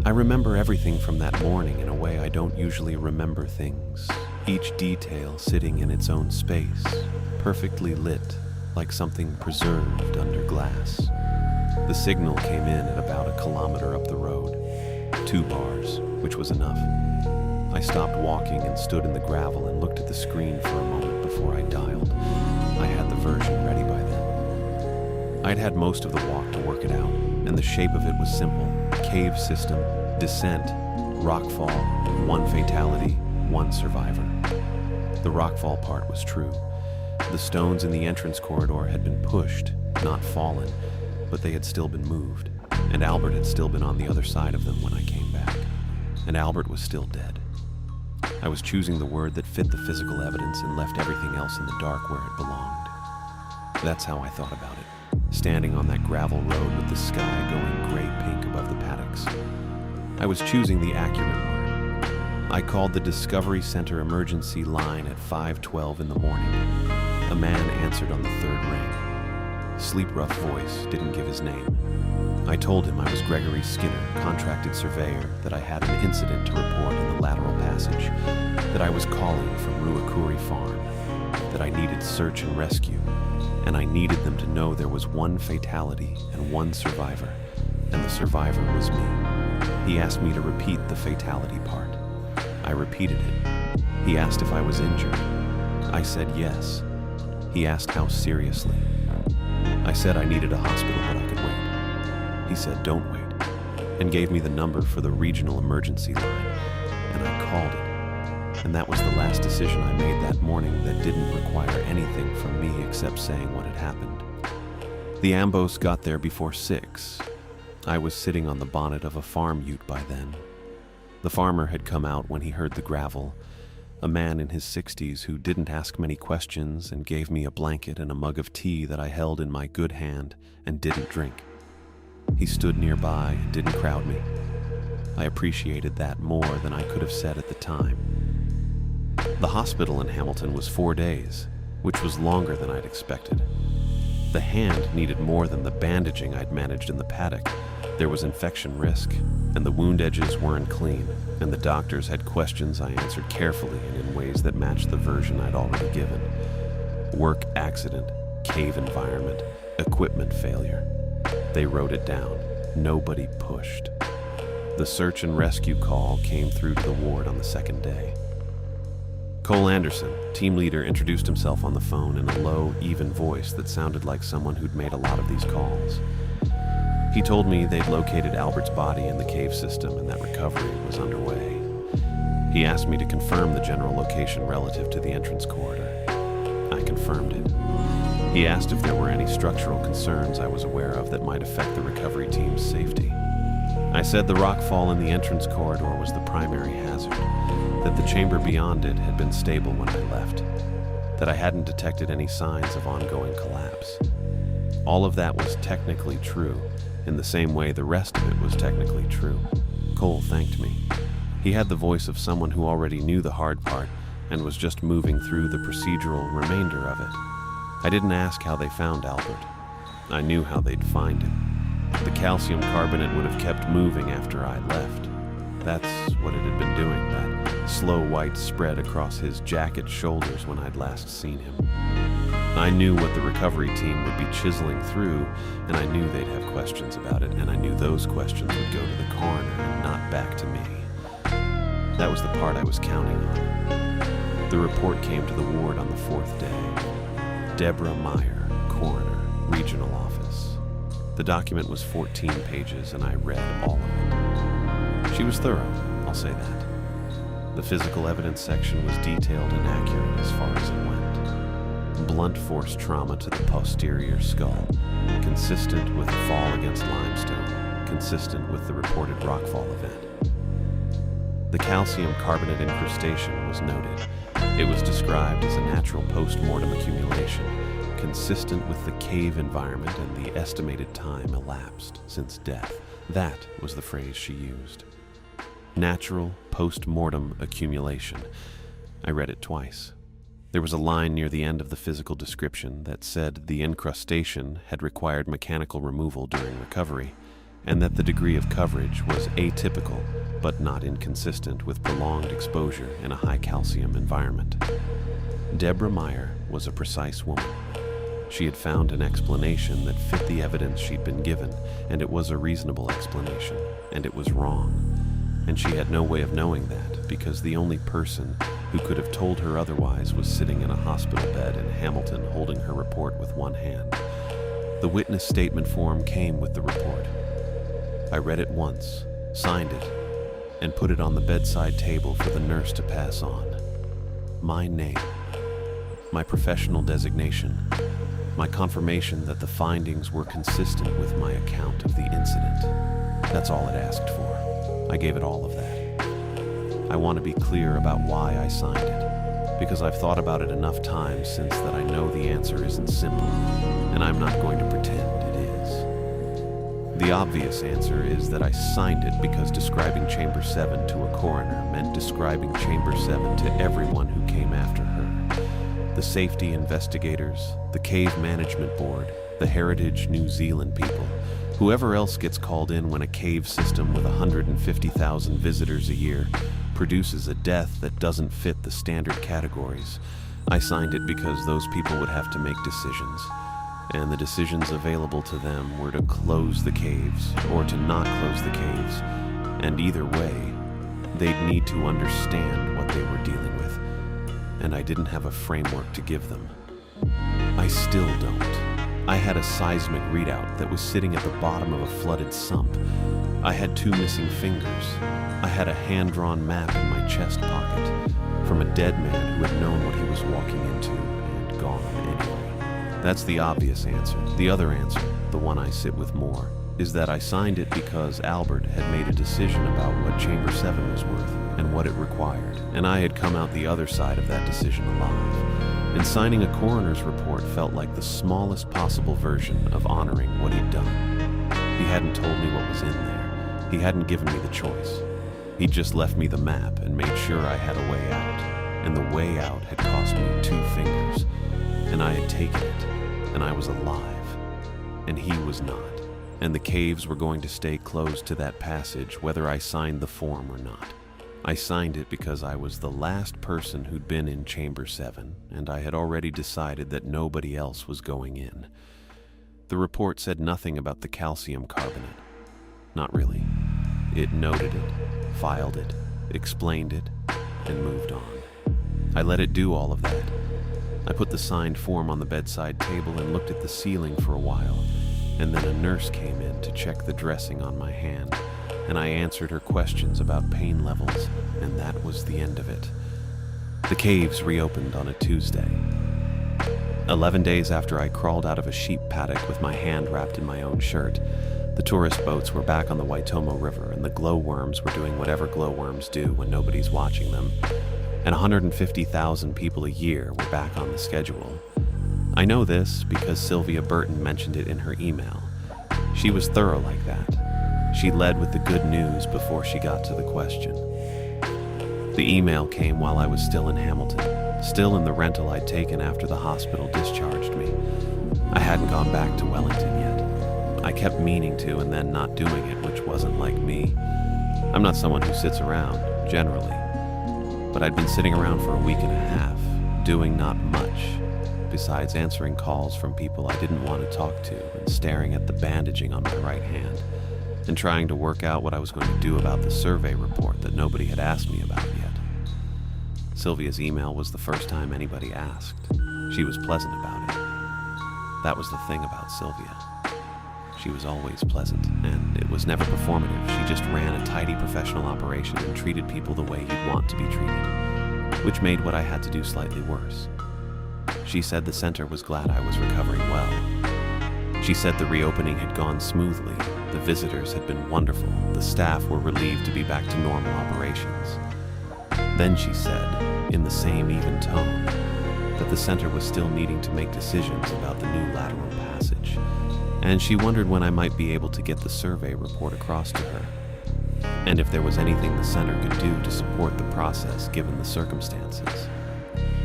I remember everything from that morning in a way I don't usually remember things, each detail sitting in its own space, perfectly lit, like something preserved under glass. The signal came in at about a kilometer up the road. 2 bars, which was enough. I stopped walking and stood in the gravel and looked at the screen for a moment before I dialed. I had the version ready by then. I'd had most of the walk to work it out, and the shape of it was simple. Cave system, descent, rockfall, 1 fatality, 1 survivor. The rockfall part was true. The stones in the entrance corridor had been pushed, not fallen, but they had still been moved, and Albert had still been on the other side of them when I came back. And Albert was still dead. I was choosing the word that fit the physical evidence and left everything else in the dark where it belonged. That's how I thought about it, standing on that gravel road with the sky going gray-pink above the paddocks. I was choosing the accurate word. I called the Discovery Center emergency line at 5:12 in the morning. A man answered on the 3rd ring. Sleep-rough voice, didn't give his name. I told him I was Gregory Skinner, contracted surveyor, that I had an incident to report in the lateral passage, that I was calling from Ruakuri Farm, that I needed search and rescue, and I needed them to know there was 1 fatality and 1 survivor, and the survivor was me. He asked me to repeat the fatality part. I repeated it. He asked if I was injured. I said yes. He asked how seriously. I said I needed a hospital, but I could wait. He said, "Don't wait," and gave me the number for the regional emergency line, and I called it. And that was the last decision I made that morning that didn't require anything from me except saying what had happened. The Ambos got there before 6. I was sitting on the bonnet of a farm ute by then. The farmer had come out when he heard the gravel, a man in his 60s who didn't ask many questions and gave me a blanket and a mug of tea that I held in my good hand and didn't drink. He stood nearby and didn't crowd me. I appreciated that more than I could have said at the time. The hospital in Hamilton was 4 days, which was longer than I'd expected. The hand needed more than the bandaging I'd managed in the paddock. There was infection risk, and the wound edges weren't clean, and the doctors had questions I answered carefully and in ways that matched the version I'd already given. Work accident, cave environment, equipment failure. They wrote it down. Nobody pushed. The search and rescue call came through to the ward on the 2nd day. Cole Anderson, team leader, introduced himself on the phone in a low, even voice that sounded like someone who'd made a lot of these calls. He told me they'd located Albert's body in the cave system and that recovery was underway. He asked me to confirm the general location relative to the entrance corridor. I confirmed it. He asked if there were any structural concerns I was aware of that might affect the recovery team's safety. I said the rockfall in the entrance corridor was the primary hazard, that the chamber beyond it had been stable when I left, that I hadn't detected any signs of ongoing collapse. All of that was technically true, in the same way the rest of it was technically true. Cole thanked me. He had the voice of someone who already knew the hard part and was just moving through the procedural remainder of it. I didn't ask how they found Albert. I knew how they'd find him. The calcium carbonate would have kept moving after I left. That's what it had been doing, that slow white spread across his jacket shoulders when I'd last seen him. I knew what the recovery team would be chiseling through, and I knew they'd have questions about it, and I knew those questions would go to the coroner and not back to me. That was the part I was counting on. The report came to the ward on the 4th day. Deborah Meyer, coroner, regional office. The document was 14 pages, and I read all of it. She was thorough, I'll say that. The physical evidence section was detailed and accurate as far as it went. Blunt force trauma to the posterior skull, consistent with a fall against limestone, consistent with the reported rockfall event. The calcium carbonate incrustation was noted. It was described as a natural post-mortem accumulation, consistent with the cave environment and the estimated time elapsed since death. That was the phrase she used. Natural post-mortem accumulation. I read it twice. There was a line near the end of the physical description that said the incrustation had required mechanical removal during recovery, and that the degree of coverage was atypical but not inconsistent with prolonged exposure in a high-calcium environment. Deborah Meyer was a precise woman. She had found an explanation that fit the evidence she'd been given, and it was a reasonable explanation, and it was wrong. And she had no way of knowing that, because the only person who could have told her otherwise was sitting in a hospital bed in Hamilton holding her report with one hand. The witness statement form came with the report. I read it once, signed it, and put it on the bedside table for the nurse to pass on. My name, my professional designation, my confirmation that the findings were consistent with my account of the incident. That's all it asked for. I gave it all of that. I want to be clear about why I signed it, because I've thought about it enough times since that I know the answer isn't simple, and I'm not going to pretend it is. The obvious answer is that I signed it because describing Chamber 7 to a coroner meant describing Chamber 7 to everyone who came after her. The safety investigators, the cave management board, the Heritage New Zealand people, whoever else gets called in when a cave system with 150,000 visitors a year produces a death that doesn't fit the standard categories. I signed it because those people would have to make decisions, and the decisions available to them were to close the caves or to not close the caves, and either way, they'd need to understand what they were dealing with, and I didn't have a framework to give them. I still don't. I had a seismic readout that was sitting at the bottom of a flooded sump. I had 2 missing fingers. I had a hand-drawn map in my chest pocket from a dead man who had known what he was walking into and gone anyway. That's the obvious answer. The other answer, the one I sit with more, is that I signed it because Albert had made a decision about what Chamber 7 was worth and what it required, and I had come out the other side of that decision alive. And signing a coroner's report felt like the smallest possible version of honoring what he'd done. He hadn't told me what was in there. He hadn't given me the choice. He'd just left me the map and made sure I had a way out. And the way out had cost me 2 fingers. And I had taken it. And I was alive. And he was not. And the caves were going to stay closed to that passage whether I signed the form or not. I signed it because I was the last person who'd been in Chamber 7, and I had already decided that nobody else was going in. The report said nothing about the calcium carbonate. Not really. It noted it, filed it, explained it, and moved on. I let it do all of that. I put the signed form on the bedside table and looked at the ceiling for a while, and then a nurse came in to check the dressing on my hand, and I answered her questions about pain levels, and that was the end of it. The caves reopened on a Tuesday. 11 days after I crawled out of a sheep paddock with my hand wrapped in my own shirt, the tourist boats were back on the Waitomo River, and the glowworms were doing whatever glowworms do when nobody's watching them, and 150,000 people a year were back on the schedule. I know this because Sylvia Burton mentioned it in her email. She was thorough like that. She led with the good news before she got to the question. The email came while I was still in Hamilton, still in the rental I'd taken after the hospital discharged me. I hadn't gone back to Wellington yet. I kept meaning to and then not doing it, which wasn't like me. I'm not someone who sits around, generally. But I'd been sitting around for a week and a half, doing not much, besides answering calls from people I didn't want to talk to and staring at the bandaging on my right hand, and trying to work out what I was going to do about the survey report that nobody had asked me about yet. Sylvia's email was the first time anybody asked. She was pleasant about it. That was the thing about Sylvia. She was always pleasant, and it was never performative. She just ran a tidy professional operation and treated people the way you'd want to be treated, which made what I had to do slightly worse. She said the center was glad I was recovering well. She said the reopening had gone smoothly, the visitors had been wonderful, the staff were relieved to be back to normal operations. Then she said, in the same even tone, that the center was still needing to make decisions about the new lateral passage, and she wondered when I might be able to get the survey report across to her, and if there was anything the center could do to support the process given the circumstances.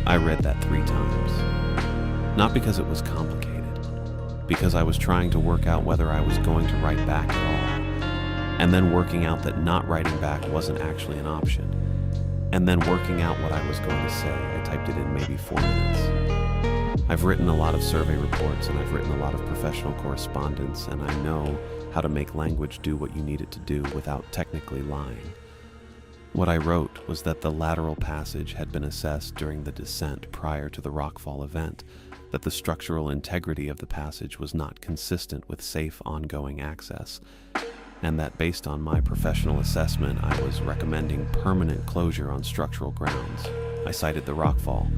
I read that 3 times. Not because it was complicated, because I was trying to work out whether I was going to write back at all, and then working out that not writing back wasn't actually an option. And then working out what I was going to say, I typed it in maybe 4 minutes. I've written a lot of survey reports and I've written a lot of professional correspondence, and I know how to make language do what you need it to do without technically lying. What I wrote was that the lateral passage had been assessed during the descent prior to the rockfall event, that the structural integrity of the passage was not consistent with safe ongoing access, and that based on my professional assessment, I was recommending permanent closure on structural grounds. I cited the rockfall.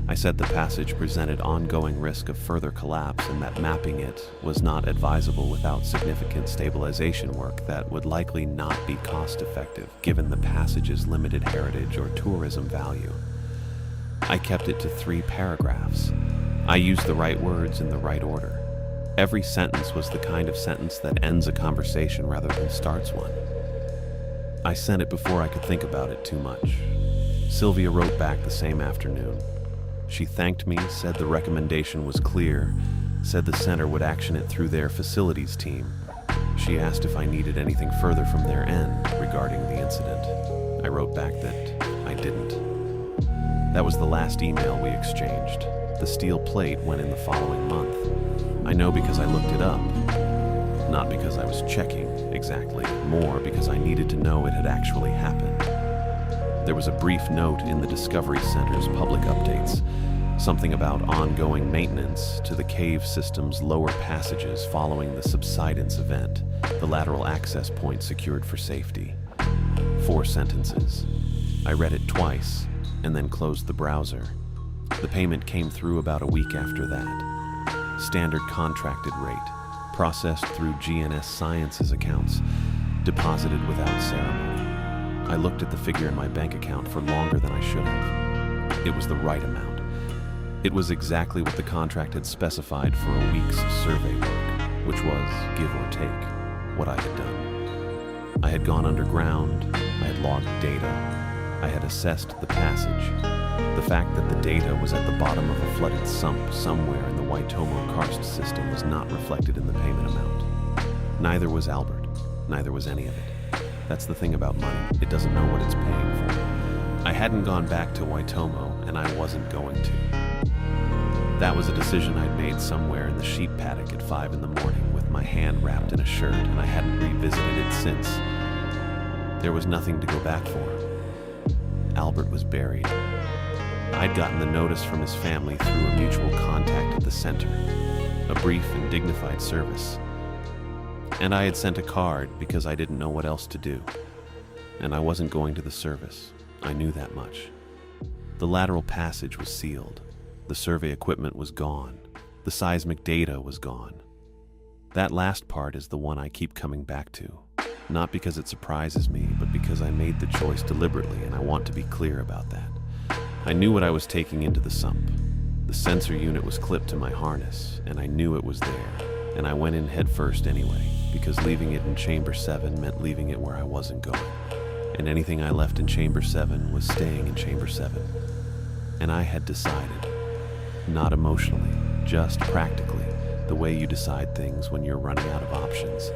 I said the passage presented ongoing risk of further collapse and that mapping it was not advisable without significant stabilization work that would likely not be cost-effective given the passage's limited heritage or tourism value. I kept it to 3 paragraphs. I used the right words in the right order. Every sentence was the kind of sentence that ends a conversation rather than starts one. I sent it before I could think about it too much. Sylvia wrote back the same afternoon. She thanked me, said the recommendation was clear, said the center would action it through their facilities team. She asked if I needed anything further from their end regarding the incident. I wrote back that I didn't. That was the last email we exchanged. The steel plate went in the following month. I know because I looked it up. Not because I was checking exactly, more because I needed to know it had actually happened. There was a brief note in the Discovery Center's public updates, something about ongoing maintenance to the cave system's lower passages following the subsidence event, the lateral access point secured for safety. 4 sentences. I read it twice and then closed the browser. The payment came through about a week after that. Standard contracted rate, processed through GNS Sciences accounts, deposited without ceremony. I looked at the figure in my bank account for longer than I should have. It was the right amount. It was exactly what the contract had specified for a week's survey work, which was, give or take, what I had done. I had gone underground, I had logged data, I had assessed the passage. The fact that the data was at the bottom of a flooded sump somewhere in the Waitomo karst system was not reflected in the payment amount. Neither was Albert, neither was any of it. That's the thing about money, it doesn't know what it's paying for. I hadn't gone back to Waitomo, and I wasn't going to. That was a decision I'd made somewhere in the sheep paddock at 5 in the morning with my hand wrapped in a shirt, and I hadn't revisited it since. There was nothing to go back for. Albert was buried. I'd gotten the notice from his family through a mutual contact at the center, a brief and dignified service. And I had sent a card because I didn't know what else to do. And I wasn't going to the service. I knew that much. The lateral passage was sealed. The survey equipment was gone. The seismic data was gone. That last part is the one I keep coming back to. Not because it surprises me, but because I made the choice deliberately, and I want to be clear about that. I knew what I was taking into the sump. The sensor unit was clipped to my harness, and I knew it was there. And I went in headfirst anyway, because leaving it in Chamber 7 meant leaving it where I wasn't going. And anything I left in Chamber 7 was staying in Chamber 7. And I had decided, not emotionally, just practically, the way you decide things when you're running out of options,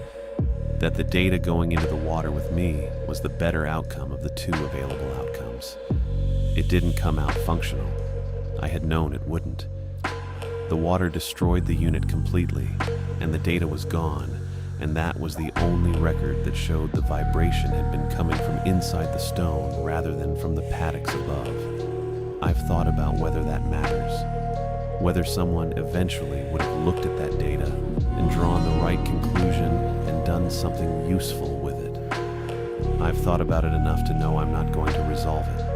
that the data going into the water with me was the better outcome of the 2 available outcomes. It didn't come out functional. I had known it wouldn't. The water destroyed the unit completely, and the data was gone, and that was the only record that showed the vibration had been coming from inside the stone rather than from the paddocks above. I've thought about whether that matters, whether someone eventually would have looked at that data and drawn the right conclusion and done something useful with it. I've thought about it enough to know I'm not going to resolve it.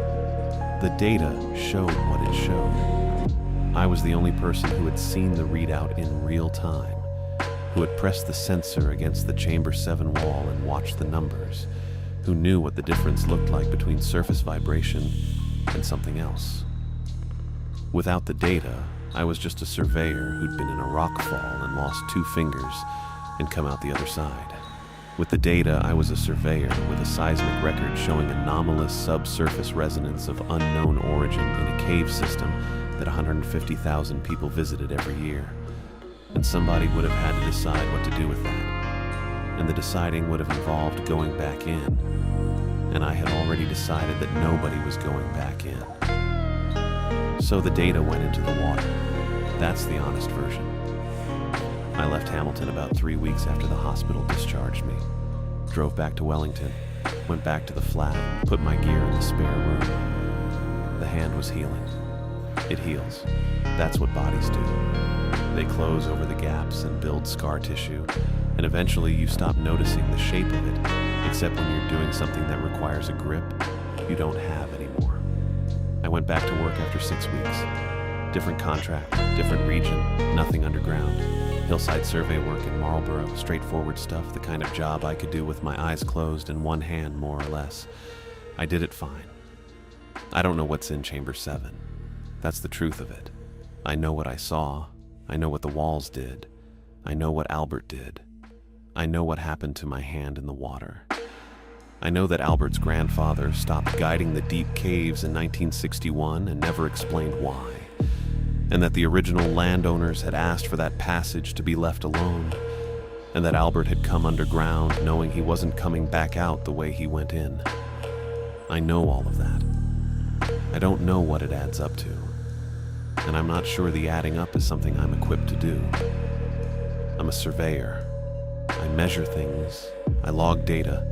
The data showed what it showed. I was the only person who had seen the readout in real time, who had pressed the sensor against the Chamber 7 wall and watched the numbers, who knew what the difference looked like between surface vibration and something else. Without the data, I was just a surveyor who'd been in a rock fall and lost 2 fingers and come out the other side. With the data, I was a surveyor with a seismic record showing anomalous subsurface resonance of unknown origin in a cave system that 150,000 people visited every year. And somebody would have had to decide what to do with that. And the deciding would have involved going back in. and I had already decided that nobody was going back in. So the data went into the water. That's the honest version. I left Hamilton about 3 weeks after the hospital discharged me. Drove back to Wellington, went back to the flat, put my gear in the spare room. The hand was healing. It heals. That's what bodies do. They close over the gaps and build scar tissue, and eventually you stop noticing the shape of it, except when you're doing something that requires a grip you don't have anymore. I went back to work after 6 weeks. Different contract, different region, nothing underground. Hillside survey work in Marlborough, straightforward stuff, the kind of job I could do with my eyes closed and one hand, more or less. I did it fine. I don't know what's in Chamber 7. That's the truth of it. I know what I saw. I know what the walls did. I know what Albert did. I know what happened to my hand in the water. I know that Albert's grandfather stopped guiding the deep caves in 1961 and never explained why, and that the original landowners had asked for that passage to be left alone, and that Albert had come underground knowing he wasn't coming back out the way he went in. I know all of that. I don't know what it adds up to, and I'm not sure the adding up is something I'm equipped to do. I'm a surveyor. I measure things. I log data.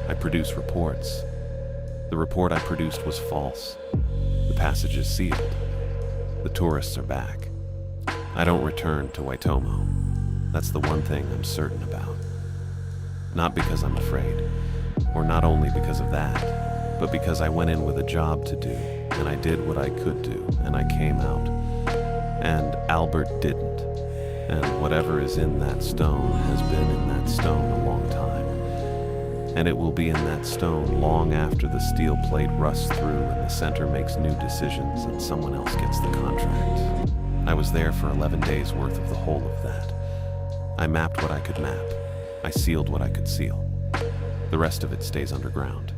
I produce reports. The report I produced was false. The passage is sealed. The tourists are back. I don't return to Waitomo. That's the one thing I'm certain about. Not because I'm afraid, or not only because of that, but because I went in with a job to do, and I did what I could do, and I came out. And Albert didn't. And whatever is in that stone has been in that stone a long time. And it will be in that stone long after the steel plate rusts through and the center makes new decisions and someone else gets the contract. I was there for 11 days worth of the whole of that. I mapped what I could map. I sealed what I could seal. The rest of it stays underground.